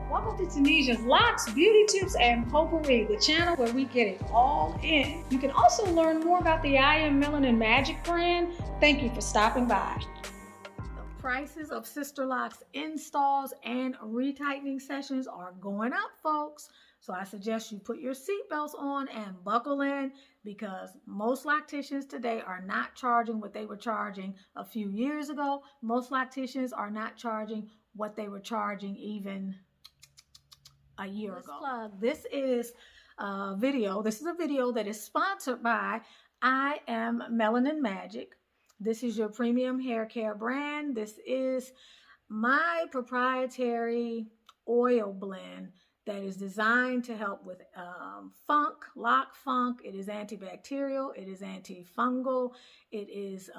Welcome to Tunisia's Locs, Beauty Tips, and Potpourri, the channel where we get it all in. You can also learn more about the I Am Melanin Magic brand. Thank you for stopping by. The prices of Sisterlocks installs and retightening sessions are going up, folks. So I suggest you put your seatbelts on and buckle in, because most locticians today are not charging what they were charging a few years ago. Most locticians are not charging what they were charging even a year ago. This is a video. This is a video that is sponsored by I Am Melanin Magic. This is your premium hair care brand. This is my proprietary oil blend that is designed to help with lock funk. It is antibacterial. It is antifungal. It is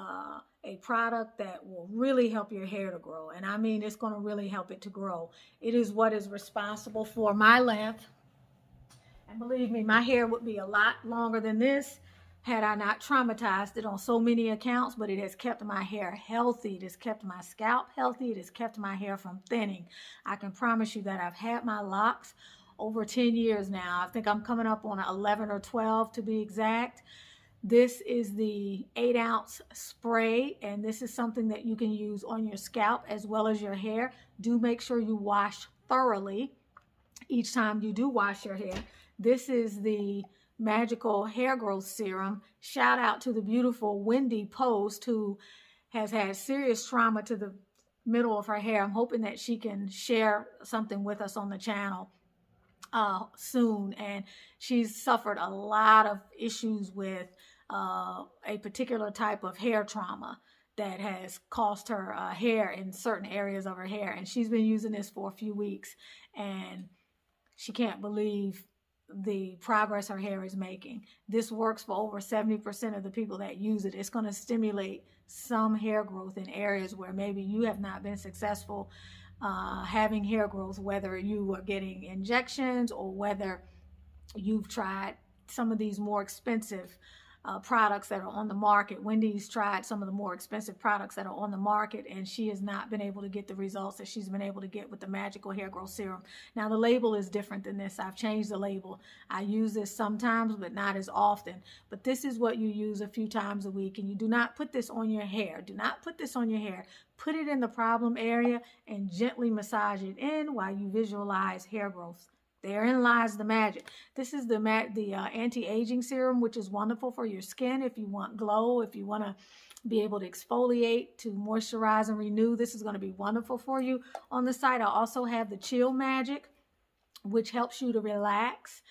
a product that will really help your hair to grow. And I mean, it's going to really help it to grow. It is what is responsible for my length. And believe me, my hair would be a lot longer than this had I not traumatized it on so many accounts, but it has kept my hair healthy. It has kept my scalp healthy. It has kept my hair from thinning. I can promise you that I've had my locks over 10 years now. I think I'm coming up on 11 or 12 to be exact. This is the 8-ounce spray, and this is something that you can use on your scalp as well as your hair. Do make sure you wash thoroughly each time you do wash your hair. This is the magical hair growth serum. Shout out to the beautiful Wendy Post, who has had serious trauma to the middle of her hair. I'm hoping that she can share something with us on the channel soon. And she's suffered a lot of issues with a particular type of hair trauma that has cost her hair in certain areas of her hair. And she's been using this for a few weeks, and she can't believe the progress her hair is making. This works for over 70% of the people that use it. It's going to stimulate some hair growth in areas where maybe you have not been successful having hair growth, whether you are getting injections or whether you've tried some of these more expensive products that are on the market. Wendy's tried some of the more expensive products that are on the market, and she has not been able to get the results that she's been able to get with the magical hair growth serum. Now, the label is different than this. I've changed the label. I use this sometimes, but not as often. But this is what you use a few times a week, and you do not put this on your hair. Do not put this on your hair. Put it in the problem area and gently massage it in while you visualize hair growth. Therein lies the magic. This is the anti-aging serum, which is wonderful for your skin if you want glow, if you want to be able to exfoliate, to moisturize and renew. This is going to be wonderful for you. On the site, I also have the Chill Magic, which helps you to relax.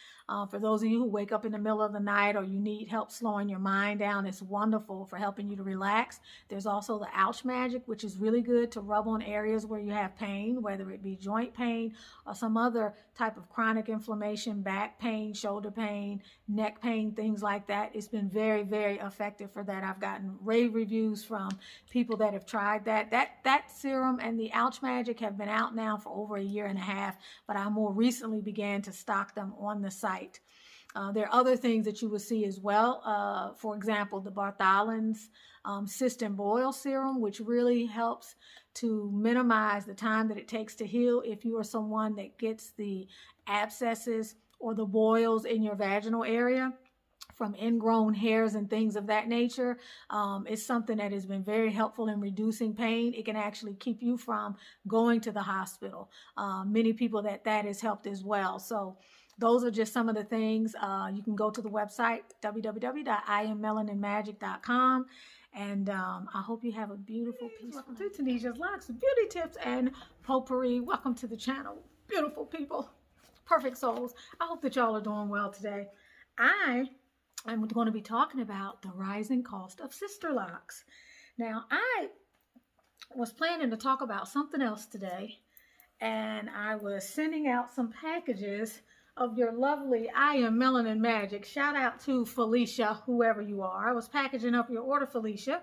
For those of you who wake up in the middle of the night or you need help slowing your mind down, it's wonderful for helping you to relax. There's also the Ouch Magic, which is really good to rub on areas where you have pain, whether it be joint pain or some other type of chronic inflammation, back pain, shoulder pain, neck pain, things like that. It's been very, very effective for that. I've gotten rave reviews from people that have tried that. That serum and the Ouch Magic have been out now for over 1.5 years, but I more recently began to stock them on the site. There are other things that you will see as well. For example, the Bartholin's Cyst and Boil Serum, which really helps to minimize the time that it takes to heal if you are someone that gets the abscesses or the boils in your vaginal area from ingrown hairs and things of that nature. It's something that has been very helpful in reducing pain. It can actually keep you from going to the hospital. Many people that has helped as well. So those are just some of the things. You can go to the website, www.iammelaninmagic.com. And I hope you have a beautiful, peaceful night. Welcome to Tunisia's Locs, Beauty Tips, and Potpourri. Welcome to the channel, beautiful people, perfect souls. I hope that y'all are doing well today. I'm going to be talking about the rising cost of Sisterlocks. Now, I was planning to talk about something else today, and I was sending out some packages of your lovely I Am Melanin Magic. Shout out to Felicia, whoever you are. I was packaging up your order, Felicia.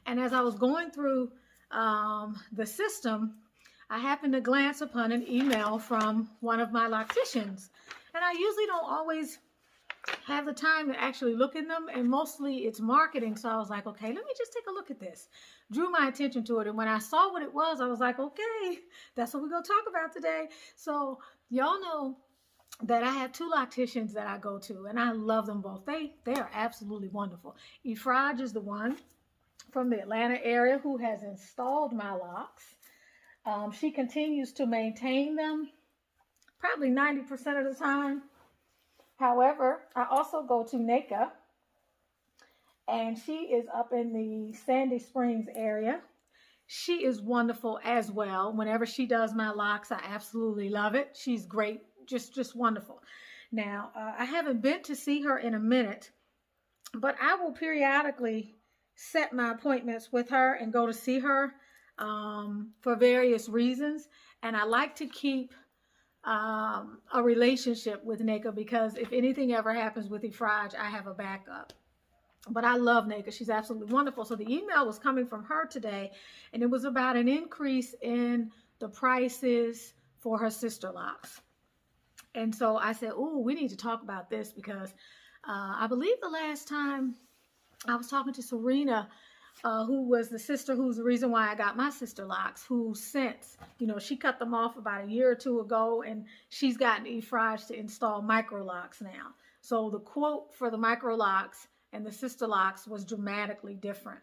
And as I was going through the system, I happened to glance upon an email from one of my locticians. And I usually don't always have the time to actually look in them, and mostly it's marketing. So I was like, okay, let me just take a look at this. Drew my attention to it, and when I saw what it was, I was like, okay, that's what we're gonna talk about today. So y'all know that I have two locticians that I go to, and I love them both. They are absolutely wonderful. Efraj is the one from the Atlanta area who has installed my locks. She continues to maintain them probably 90% of the time. However, I also go to Neka, and she is up in the Sandy Springs area. She is wonderful as well. Whenever she does my locks, I absolutely love it. She's great, just wonderful. Now, I haven't been to see her in a minute, but I will periodically set my appointments with her and go to see her for various reasons. And I like to keep a relationship with Neka, because if anything ever happens with Efraj, I have a backup. But I love Neka. She's absolutely wonderful. So the email was coming from her today, and it was about an increase in the prices for her Sisterlocks. And so I said, oh, we need to talk about this, because I believe the last time I was talking to Serena, who was the sister who's the reason why I got my Sisterlocks, who since, you know, she cut them off about a year or two ago, and she's gotten Efraj to install Microlocks now. So the quote for the Microlocks and the Sisterlocks was dramatically different.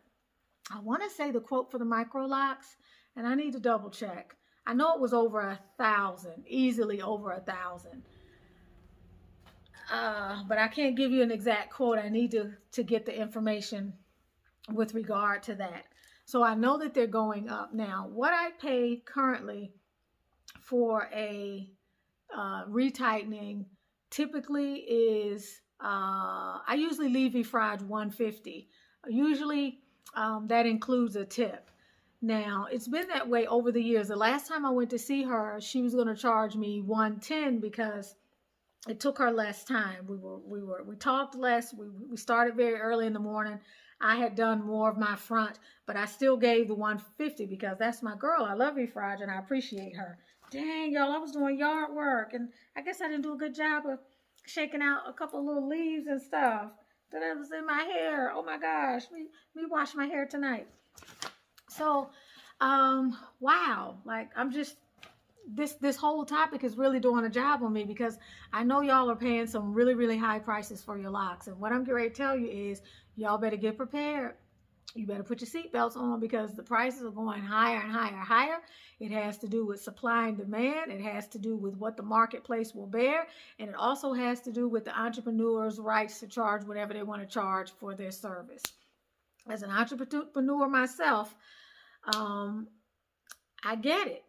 I want to say the quote for the Microlocks, and I need to double check. I know it was over 1,000, easily over 1,000. But I can't give you an exact quote. I need to get the information with regard to that. So I know that they're going up. Now, what I pay currently for a retightening typically is, I usually leave Efraj $150. Usually that includes a tip. Now, it's been that way over the years. The last time I went to see her, she was going to charge me $110 because it took her less time. We talked less. We started very early in the morning. I had done more of my front, but I still gave the $150 because that's my girl. I love Efraj and I appreciate her. Dang, y'all, I was doing yard work, and I guess I didn't do a good job of shaking out a couple little leaves and stuff that was in my hair. Oh my gosh, me wash my hair tonight. So, wow, like I'm just, this whole topic is really doing a job on me, because I know y'all are paying some really, really high prices for your locks. And what I'm getting ready to tell you is, y'all better get prepared. You better put your seatbelts on, because the prices are going higher and higher and higher. It has to do with supply and demand. It has to do with what the marketplace will bear. And it also has to do with the entrepreneur's rights to charge whatever they want to charge for their service. As an entrepreneur myself, I get it.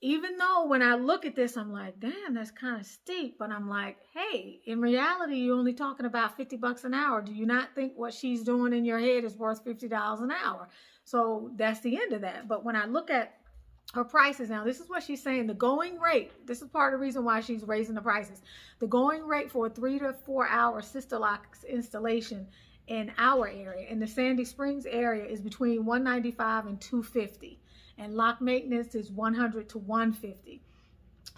Even though when I look at this, I'm like, damn, that's kind of steep. But I'm like, hey, in reality, you're only talking about $50 an hour. Do you not think what she's doing in your head is worth $50 an hour? So that's the end of that. But when I look at her prices now, this is what she's saying. The going rate, this is part of the reason why she's raising the prices. The going rate for a 3 to 4 hour Sisterlocks installation in our area, in the Sandy Springs area, is between $195 and $250. And lock maintenance is $100 to $150.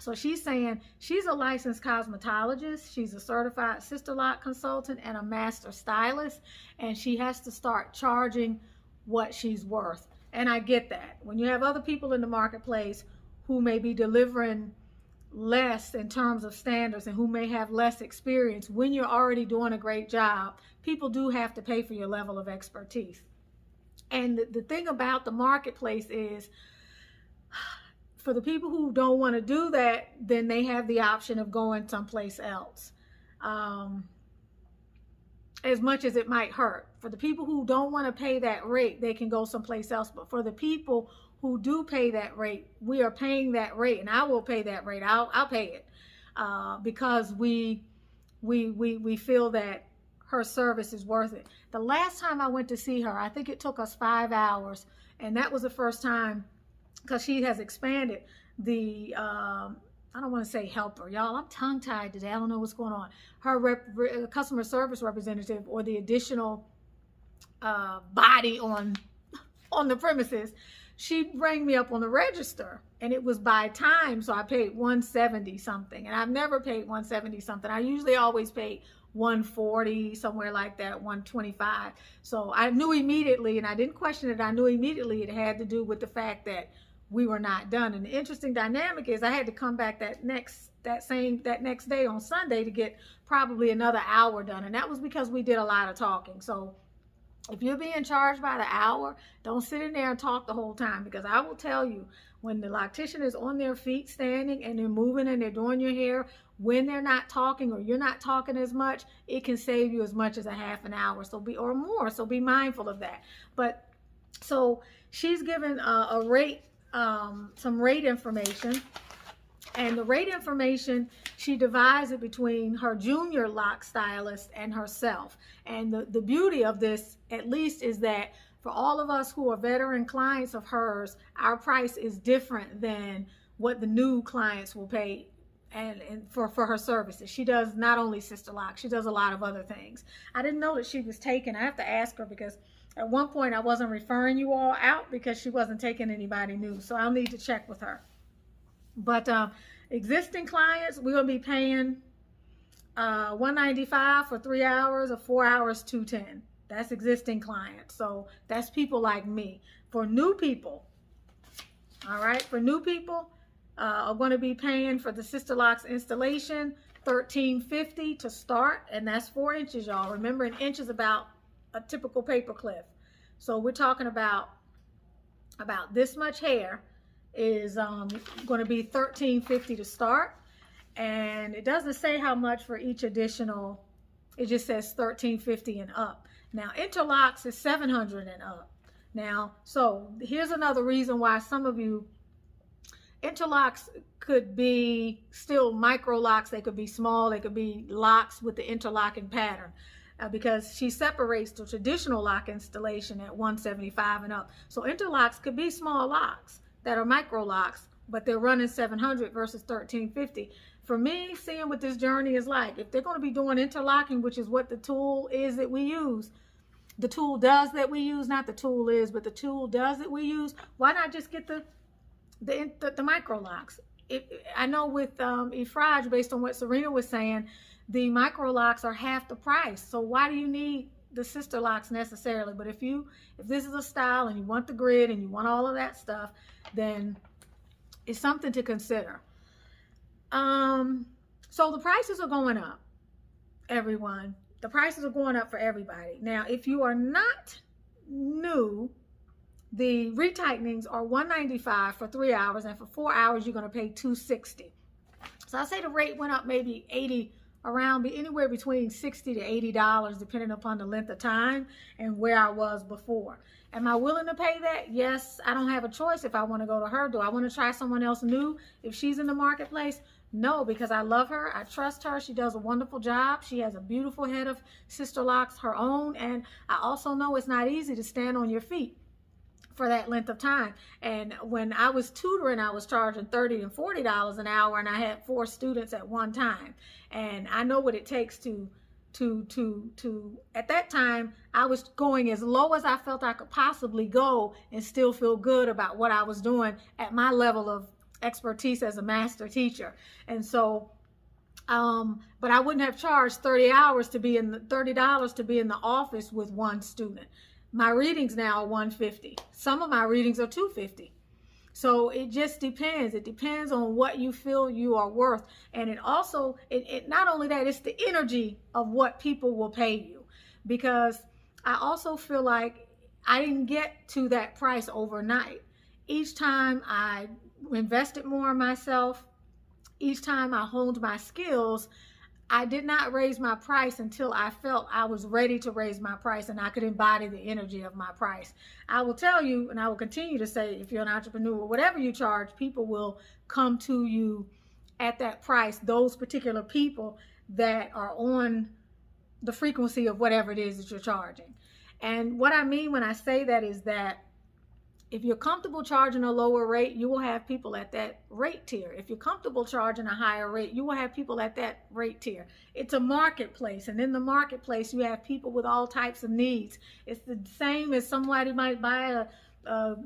So she's saying she's a licensed cosmetologist. She's a certified Sisterlock consultant and a master stylist. And she has to start charging what she's worth. And I get that. When you have other people in the marketplace who may be delivering less in terms of standards and who may have less experience, when you're already doing a great job, people do have to pay for your level of expertise. And the thing about the marketplace is, for the people who don't want to do that, then they have the option of going someplace else. As much as it might hurt. For the people who don't want to pay that rate, they can go someplace else. But for the people who do pay that rate, we are paying that rate, and I will pay that rate. I'll pay it because we feel that her service is worth it. The last time I went to see her, I think it took us 5 hours, and that was the first time, because she has expanded the, I don't want to say helper. Y'all, I'm tongue-tied today. I don't know what's going on. Her customer service representative, or the additional body on the premises, she rang me up on the register, and it was by time, so I paid $170 something, and I've never paid $170 something. I usually always pay 140, somewhere like that, 125. So I knew immediately, and I didn't question it, I knew immediately it had to do with the fact that we were not done. And the interesting dynamic is I had to come back that next day on Sunday to get probably another hour done. And that was because we did a lot of talking. So if you're being charged by the hour, don't sit in there and talk the whole time, because I will tell you, when the loctician is on their feet standing and they're moving and they're doing your hair, when they're not talking or you're not talking as much, it can save you as much as a half an hour or more. So be mindful of that. But so she's given a rate, some rate information. And the rate information, she divides it between her junior lock stylist and herself. And the beauty of this, at least, is that for all of us who are veteran clients of hers, our price is different than what the new clients will pay and for her services. She does not only Sisterlocks, she does a lot of other things. I didn't know that she was taken. I have to ask her, because at one point I wasn't referring you all out because she wasn't taking anybody new. So I'll need to check with her. But existing clients, we're going to be paying $195 for 3 hours, or 4 hours, $210. That's existing clients. So that's people like me. For new people, all right, for new people, are going to be paying for the Sisterlocks installation $13.50 to start, and that's 4 inches, y'all. Remember, an inch is about a typical paper clip. So we're talking about this much hair is going to be $13.50 to start, and it doesn't say how much for each additional. It just says $13.50 and up. Now interlocks is $700 and up. Now, so here's another reason why some of you, interlocks could be still microlocks. They could be small. They could be locks with the interlocking pattern. Because she separates the traditional lock installation at $175 and up. So interlocks could be small locks that are micro locks, but they're running $700 versus $13.50. For me, seeing what this journey is like, if they're going to be doing interlocking, which is what the tool is that we use, the tool does that we use, not the tool is, but the tool does that we use, why not just get the micro locks? I know with Efrage, based on what Serena was saying, the micro locks are half the price. So why do you need the Sisterlocks necessarily? But if this is a style and you want the grid and you want all of that stuff, then it's something to consider. So the prices are going up, everyone. The prices are going up for everybody. Now, if you are not new, the retightenings are $195 for 3 hours, and for 4 hours you're going to pay $260. So I say the rate went up maybe anywhere between $60 to $80, depending upon the length of time and where I was before. Am I willing to pay that? Yes. I don't have a choice if I want to go to her. Do I want to try someone else new if she's in the marketplace? No, because I love her. I trust her. She does a wonderful job. She has a beautiful head of Sisterlocks, her own. And I also know it's not easy to stand on your feet for that length of time. And when I was tutoring, I was charging $30 and $40 an hour, and I had 4 students at one time. And I know what it takes to at that time, I was going as low as I felt I could possibly go and still feel good about what I was doing at my level of expertise as a master teacher. And so but I wouldn't have charged $30 to be in the office with one student. My readings now are $150. Some of my readings are $250. So it just depends. It depends on what you feel you are worth. And it also, not only that, it's the energy of what people will pay you. Because I also feel like I didn't get to that price overnight. Each time I invested more in myself, each time I honed my skills, I did not raise my price until I felt I was ready to raise my price and I could embody the energy of my price. I will tell you, and I will continue to say, if you're an entrepreneur, whatever you charge, people will come to you at that price, those particular people that are on the frequency of whatever it is that you're charging. And what I mean when I say that is that if you're comfortable charging a lower rate, you will have people at that rate tier. If you're comfortable charging a higher rate, you will have people at that rate tier. It's a marketplace, and in the marketplace, you have people with all types of needs. It's the same as somebody might buy a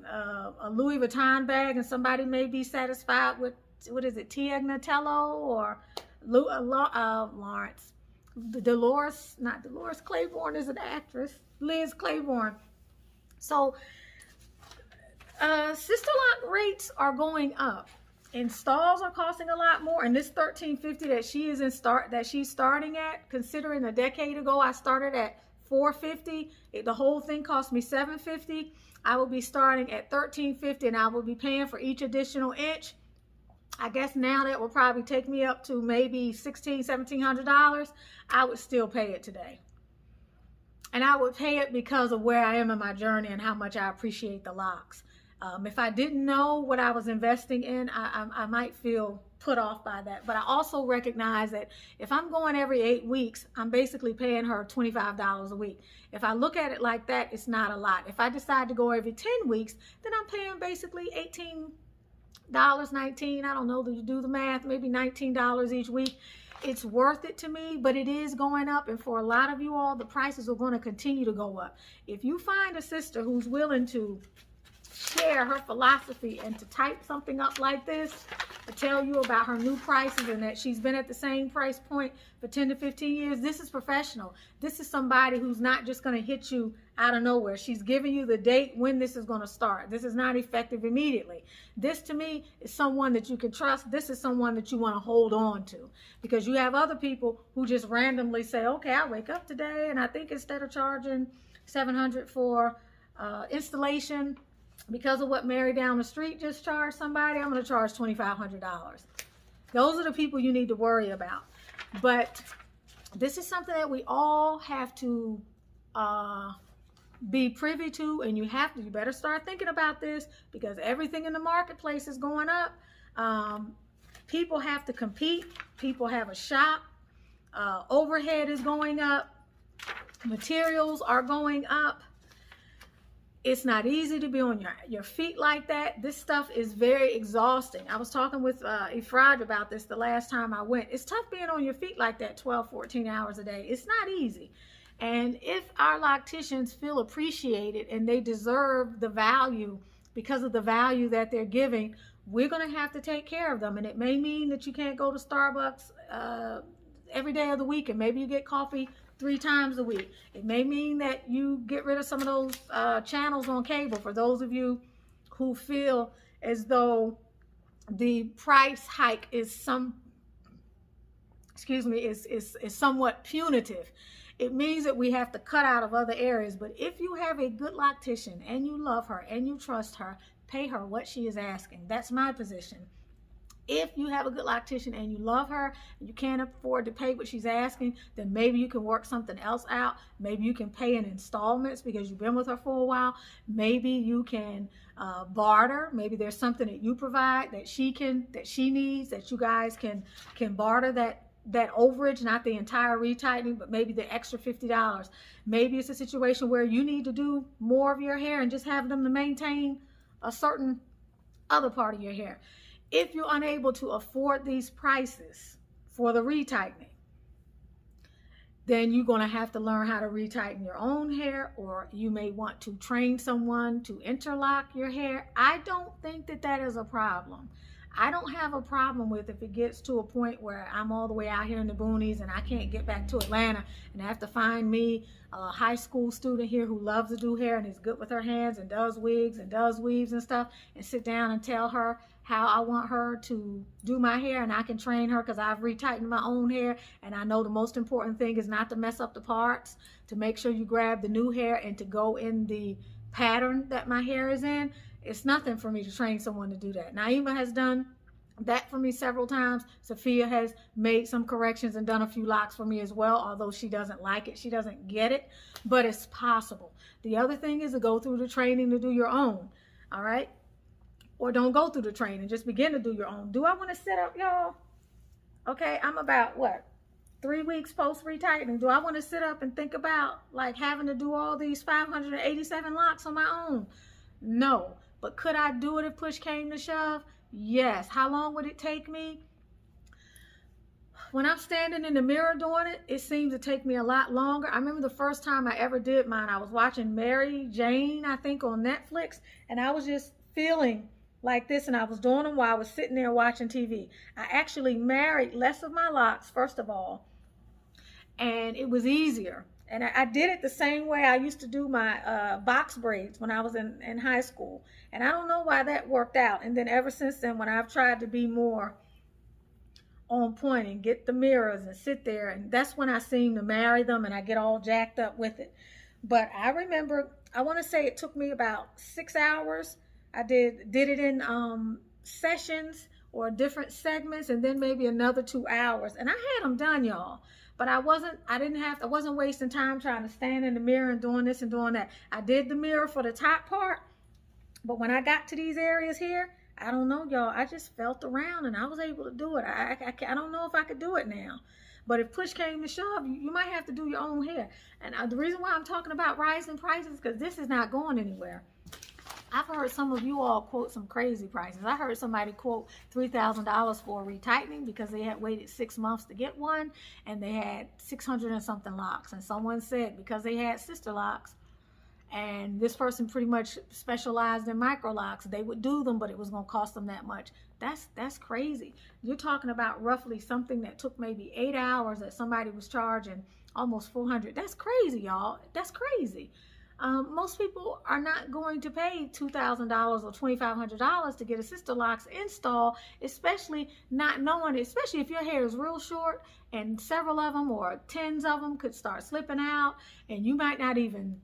Louis Vuitton bag, and somebody may be satisfied with, what is it, Tiagnatello or Lawrence. not Dolores Claiborne is an actress, Liz Claiborne. So Sisterlock rates are going up. Installs are costing a lot more, and this $13.50 that she's starting at, considering a decade ago I started at $4.50, the whole thing cost me $7.50. I will be starting at $13.50, and I will be paying for each additional inch. I guess now that will probably take me up to maybe $1,600, $1,700. I would still pay it today. And I would pay it because of where I am in my journey and how much I appreciate the locks. If I didn't know what I was investing in, I might feel put off by that. But I also recognize that if I'm going every 8 weeks, I'm basically paying her $25 a week. If I look at it like that, it's not a lot. If I decide to go every 10 weeks, then I'm paying basically $18, $19, I don't know, do you do the math, maybe $19 each week. It's worth it to me, but it is going up, and for a lot of you all, the prices are going to continue to go up. If you find a sister who's willing to share her philosophy and to type something up like this to tell you about her new prices and that she's been at the same price point for 10 to 15 years, this is professional. This is somebody who's not just going to hit you out of nowhere. She's giving you the date when this is going to start. This is not effective immediately. This, to me, is someone that you can trust. This is someone that you want to hold on to, because you have other people who just randomly say, okay, I wake up today and I think instead of charging $700 for installation, because of what Mary down the street just charged somebody, I'm going to charge $2,500. Those are the people you need to worry about. But this is something that we all have to be privy to, and you better start thinking about this, because everything in the marketplace is going up. People have to compete. People have a shop. Overhead is going up. Materials are going up. It's not easy to be on your feet like that. This stuff is very exhausting. I was talking with Efraj about this the last time I went. It's tough being on your feet like that 12, 14 hours a day. It's not easy. And if our locticians feel appreciated and they deserve the value because of the value that they're giving, we're going to have to take care of them. And it may mean that you can't go to Starbucks every day of the week, and maybe you get coffee 3 times a week. It may mean that you get rid of some of those channels on cable, for those of you who feel as though the price hike is somewhat punitive. It means that we have to cut out of other areas. But if you have a good loctician and you love her and you trust her, pay her what she is asking. That's my position. If you have a good loctician and you love her and you can't afford to pay what she's asking, then maybe you can work something else out. Maybe you can pay in installments because you've been with her for a while. Maybe you can barter. Maybe there's something that you provide that she needs, that you guys can barter that overage, not the entire retightening, but maybe the extra $50. Maybe it's a situation where you need to do more of your hair and just have them to maintain a certain other part of your hair. If you're unable to afford these prices for the retightening, then you're going to have to learn how to retighten your own hair, or you may want to train someone to interlock your hair. I don't think that is a problem. I don't have a problem with if it gets to a point where I'm all the way out here in the boonies and I can't get back to Atlanta and I have to find me a high school student here who loves to do hair and is good with her hands and does wigs and does weaves and stuff, and sit down and tell her how I want her to do my hair, and I can train her because I've retightened my own hair, and I know the most important thing is not to mess up the parts, to make sure you grab the new hair and to go in the pattern that my hair is in. It's nothing for me to train someone to do that. Naima has done that for me several times. Sophia has made some corrections and done a few locks for me as well, although she doesn't like it. She doesn't get it, but it's possible. The other thing is to go through the training to do your own, all right? Or don't go through the training, just begin to do your own. Do I want to set up, y'all? Okay, I'm about, 3 weeks post retightening. Do I want to sit up and think about like having to do all these 587 locks on my own? No. But could I do it if push came to shove? Yes. How long would it take me? When I'm standing in the mirror doing it, it seems to take me a lot longer. I remember the first time I ever did mine, I was watching Mary Jane, I think, on Netflix, and I was just feeling like this, and I was doing them while I was sitting there watching TV. I actually married less of my locks, first of all, and it was easier. And I did it the same way I used to do my box braids when I was in high school. And I don't know why that worked out. And then ever since then, when I've tried to be more on point and get the mirrors and sit there, and that's when I seem to marry them and I get all jacked up with it. But I remember, I want to say it took me about 6 hours. I did it in sessions or different segments, and then maybe another 2 hours, and I had them done, y'all. But I wasn't wasting time trying to stand in the mirror and doing this and doing that. I did the mirror for the top part, but when I got to these areas here, I don't know, y'all, I just felt around and I was able to do it. I don't know if I could do it now. But if push came to shove, you might have to do your own hair. And the reason why I'm talking about rising prices is because this is not going anywhere. I've heard some of you all quote some crazy prices. I heard somebody quote $3,000 for a retightening because they had waited 6 months to get one, and they had 600 and something locks. And someone said because they had Sisterlocks, and this person pretty much specialized in Microlocks, they would do them, but it was going to cost them that much. That's crazy. You're talking about roughly something that took maybe 8 hours that somebody was charging almost $400. That's crazy, y'all. That's crazy. Most people are not going to pay $2,000 or $2,500 to get a Sisterlocks install, especially not knowing, especially if your hair is real short and several of them or tens of them could start slipping out, and you might not even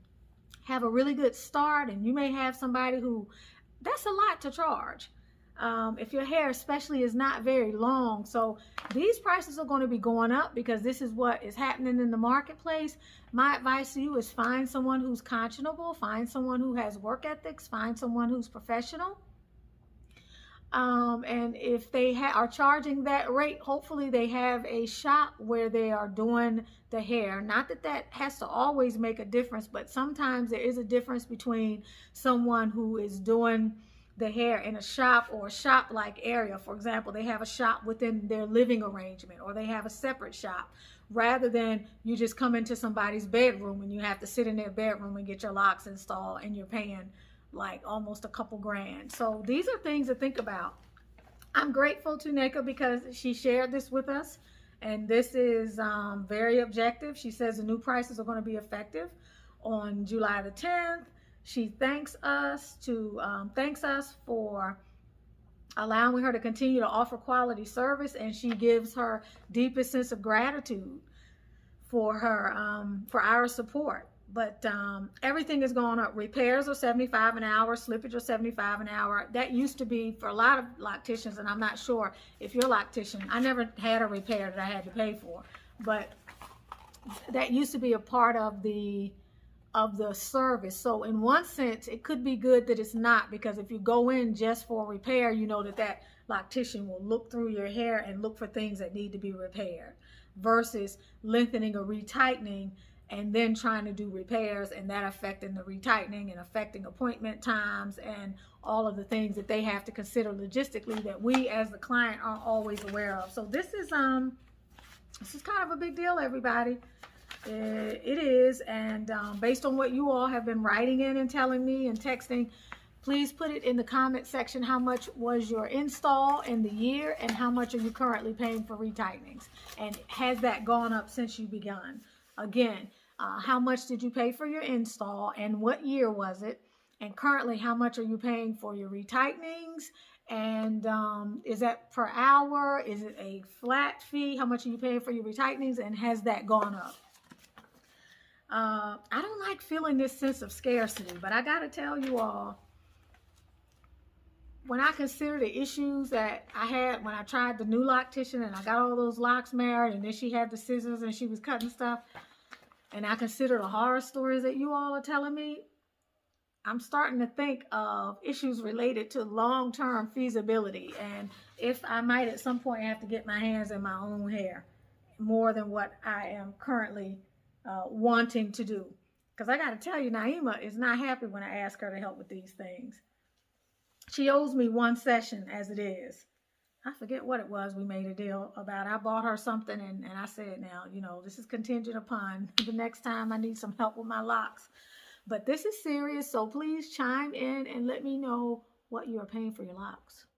have a really good start, and you may have somebody who, that's a lot to charge. If your hair especially is not very long. So these prices are going to be going up because this is what is happening in the marketplace. My advice to you is find someone who's conscionable, find someone who has work ethics, find someone who's professional. And if they are charging that rate, hopefully they have a shop where they are doing the hair. Not that that has to always make a difference, but sometimes there is a difference between someone who is doing the hair in a shop or a shop-like area. For example, they have a shop within their living arrangement, or they have a separate shop, rather than you just come into somebody's bedroom and you have to sit in their bedroom and get your locks installed and you're paying like almost a couple grand. So these are things to think about. I'm grateful to Nika because she shared this with us, and this is very objective. She says the new prices are going to be effective on July the 10th. She thanks us for allowing her to continue to offer quality service, and she gives her deepest sense of gratitude for her for our support. But everything is going up. Repairs are $75 an hour, slippage are $75 an hour. That used to be for a lot of locticians, and I'm not sure if you're a loctician. I never had a repair that I had to pay for, but that used to be a part of the service. So in one sense, it could be good that it's not, because if you go in just for repair, you know that loctician will look through your hair and look for things that need to be repaired, versus lengthening or retightening and then trying to do repairs, and that affecting the retightening and affecting appointment times and all of the things that they have to consider logistically that we as the client aren't always aware of. So this is kind of a big deal, everybody. It is, and based on what you all have been writing in and telling me and texting, please put it in the comment section. How much was your install in the year, and how much are you currently paying for retightenings, and has that gone up since you begun? Again, how much did you pay for your install, and what year was it? And currently, how much are you paying for your retightenings? And is that per hour? Is it a flat fee? How much are you paying for your retightenings, and has that gone up? I don't like feeling this sense of scarcity, but I gotta tell you all, when I consider the issues that I had when I tried the new loctician and I got all those locks married, and then she had the scissors and she was cutting stuff, and I consider the horror stories that you all are telling me, I'm starting to think of issues related to long-term feasibility, and if I might at some point have to get my hands in my own hair more than what I am currently wanting to do. Because I got to tell you, Naima is not happy when I ask her to help with these things. She owes me one session as it is. I forget what it was we made a deal about. I bought her something, and I said, now, you know, this is contingent upon the next time I need some help with my locks. But this is serious, so please chime in and let me know what you are paying for your locks.